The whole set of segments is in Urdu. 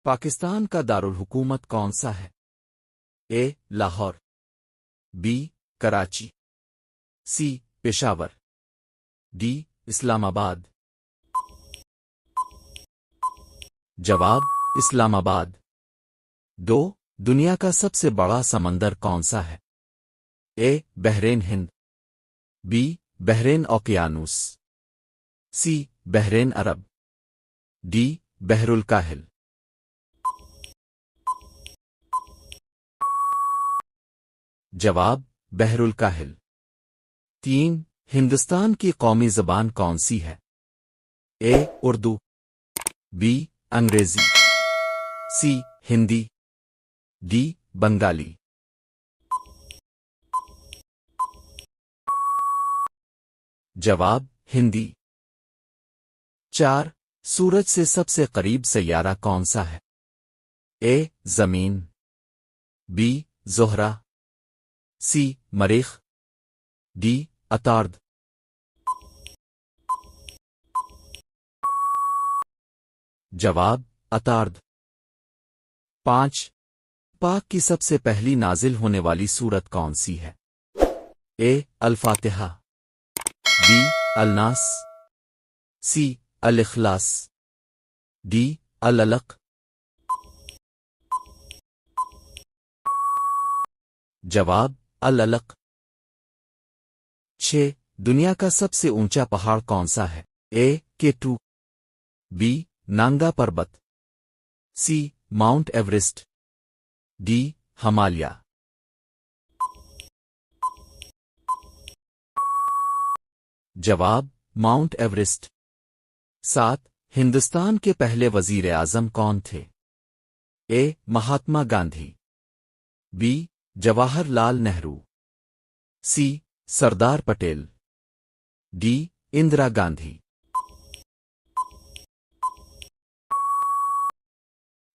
پاکستان کا دارالحکومت کون سا ہے؟ A Lahore, B Karachi, C Peshawar, D Islamabad. جواب اسلام آباد۔ دو، دنیا کا سب سے بڑا سمندر کون سا ہے؟ اے بحرین ہند، بی بحرین اوقیانوس، سی بحرین عرب، ڈی بحر الکاہل۔ جواب بحر الکاہل۔ تین، ہندوستان کی قومی زبان کون سی ہے؟ اے اردو، بی انگریزی، سی ہندی، ڈی بنگالی۔ جواب ہندی۔ چار، سورج سے سب سے قریب سیارہ کون سا ہے؟ اے زمین، بی زہرہ، سی مریخ، ڈی عطارد۔ جواب عطارد۔ پانچ، پاک کی سب سے پہلی نازل ہونے والی سورت کون سی ہے؟ اے الفاتحہ، بی الناس، سی الاخلاص، ڈی العلق۔ جواب العلق۔ چھ، دنیا کا سب سے اونچا پہاڑ کون سا ہے؟ اے K2، be Nanga Parbat, C Mount Everest, D Himalaya. جواب ماؤنٹ ایورسٹ۔ سات، ہندوستان کے پہلے وزیر اعظم کون تھے؟ اے Mahatma Gandhi, be Jawahar Lal Nehru, C Sardar Patel, D Indira Gandhi.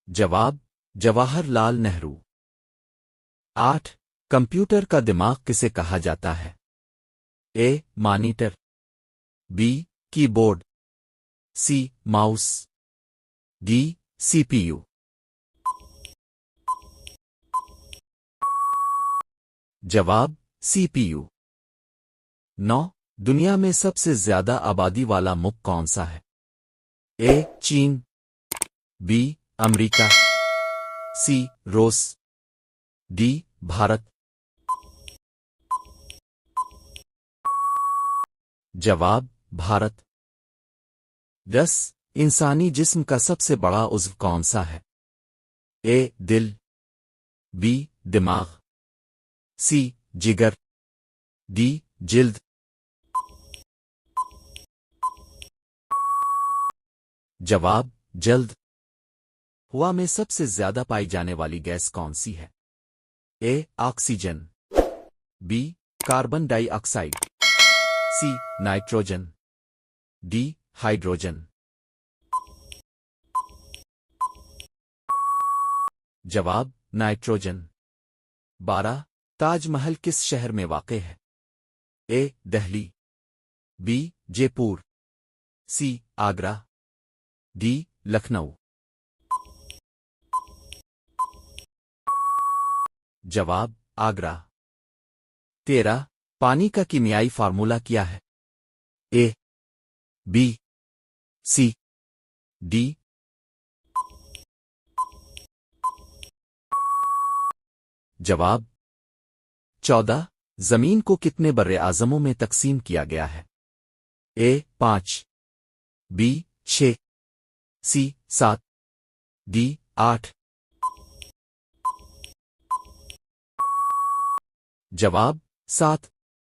جواب جواہر لال نہرو۔ آٹھ، کمپیوٹر کا دماغ کسے کہا جاتا ہے؟ اے مانیٹر، بی کی بورڈ، سی ماؤس، ڈی CPU۔ جواب CPU۔ نو، دنیا میں سب سے زیادہ آبادی والا ملک کون سا ہے؟ اے چین، بی امریکہ، سی روس، ڈی بھارت۔ جواب بھارت۔ 10، انسانی جسم کا سب سے بڑا عضو کون سا ہے؟ اے دل، بی دماغ، سی جگر، ڈی جلد۔ جواب جلد۔ ہوا میں سب سے زیادہ پائی جانے والی گیس کون سی ہے؟ A oxygen, B carbon dioxide, C nitrogen, D hydrogen. جواب نائٹروجن۔ 12، تاج محل کس شہر میں واقع ہے؟ اے دہلی، بی جے پور، سی آگرہ، ڈی لکھنؤ۔ جواب آگرہ۔ 13، پانی کا کیمیائی فارمولا کیا ہے؟ اے بی سی ڈی۔ جواب 14، زمین کو کتنے بر اعظموں میں تقسیم کیا گیا ہے؟ اے 5، بی 6، سی 7، ڈی 8۔ جواب 7۔